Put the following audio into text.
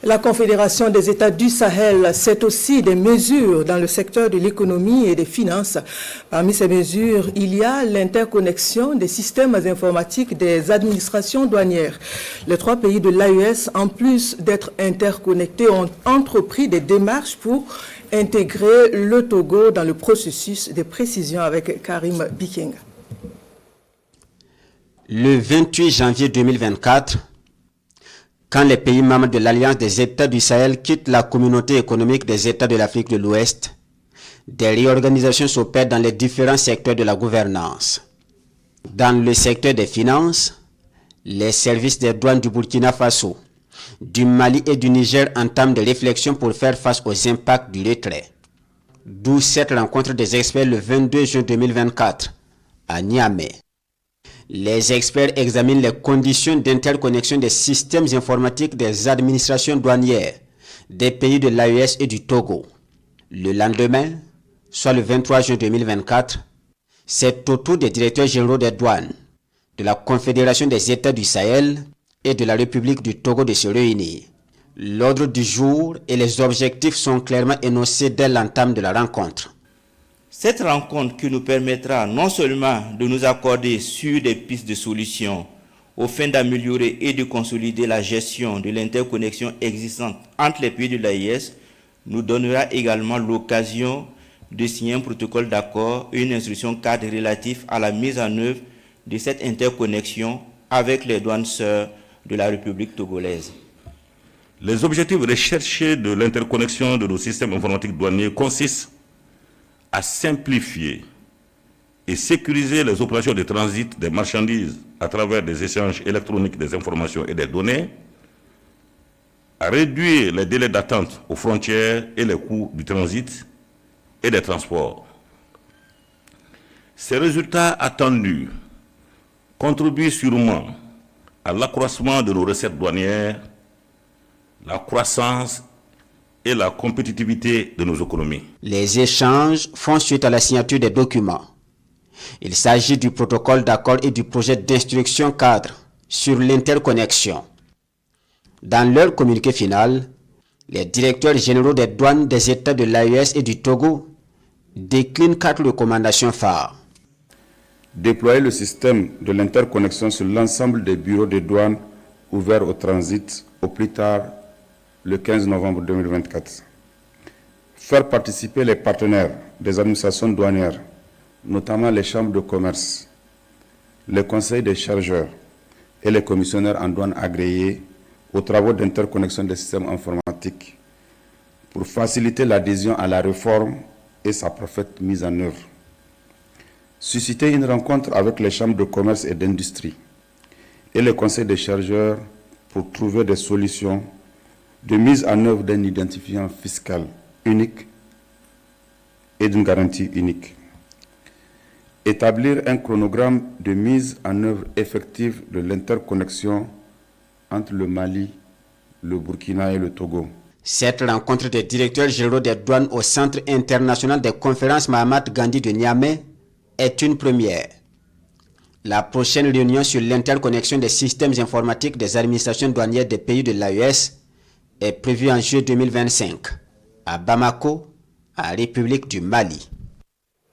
La Confédération des États du Sahel, c'est aussi des mesures dans le secteur de l'économie et des finances. Parmi ces mesures, il y a l'interconnexion des systèmes informatiques des administrations douanières. Les trois pays de l'AES, en plus d'être interconnectés, ont entrepris des démarches pour intégrer le Togo dans le processus de précision avec Karim Biking. Le 28 janvier 2024, quand les pays membres de l'Alliance des États du Sahel quittent la communauté économique des États de l'Afrique de l'Ouest, des réorganisations s'opèrent dans les différents secteurs de la gouvernance. Dans le secteur des finances, les services des douanes du Burkina Faso, du Mali et du Niger entament des réflexions pour faire face aux impacts du retrait. D'où cette rencontre des experts le 22 juin 2024 à Niamey. Les experts examinent les conditions d'interconnexion des systèmes informatiques des administrations douanières des pays de l'AES et du Togo. Le lendemain, soit le 23 juin 2024, c'est au tour des directeurs généraux des douanes, de la Confédération des États du Sahel et de la République du Togo de se réunir. L'ordre du jour et les objectifs sont clairement énoncés dès l'entame de la rencontre. Cette rencontre qui nous permettra non seulement de nous accorder sur des pistes de solutions au fin d'améliorer et de consolider la gestion de l'interconnexion existante entre les pays de l'AES, nous donnera également l'occasion de signer un protocole d'accord et une instruction cadre relatif à la mise en œuvre de cette interconnexion avec les douanes sœurs de la République togolaise. Les objectifs recherchés de l'interconnexion de nos systèmes informatiques douaniers consistent à simplifier et sécuriser les opérations de transit des marchandises à travers des échanges électroniques des informations et des données, à réduire les délais d'attente aux frontières et les coûts du transit et des transports. Ces résultats attendus contribuent sûrement à l'accroissement de nos recettes douanières, la croissance et la compétitivité de nos économies. Les échanges font suite à la signature des documents. Il s'agit du protocole d'accord et du projet d'instruction cadre sur l'interconnexion. Dans leur communiqué final, les directeurs généraux des douanes des États de l'AES et du Togo déclinent 4 recommandations phares. Déployer le système de l'interconnexion sur l'ensemble des bureaux de douane ouverts au transit au plus tard le 15 novembre 2024. Faire participer les partenaires des administrations douanières, notamment les chambres de commerce, les conseils des chargeurs et les commissionnaires en douane agréés aux travaux d'interconnexion des systèmes informatiques pour faciliter l'adhésion à la réforme et sa parfaite mise en œuvre. Susciter une rencontre avec les chambres de commerce et d'industrie et les conseils des chargeurs pour trouver des solutions de mise en œuvre d'un identifiant fiscal unique et d'une garantie unique. Établir un chronogramme de mise en œuvre effective de l'interconnexion entre le Mali, le Burkina et le Togo. Cette rencontre des directeurs généraux des douanes au Centre international des conférences Mahatma Gandhi de Niamey est une première. La prochaine réunion sur l'interconnexion des systèmes informatiques des administrations douanières des pays de l'AES est prévue en juillet 2025 à Bamako, à la République du Mali.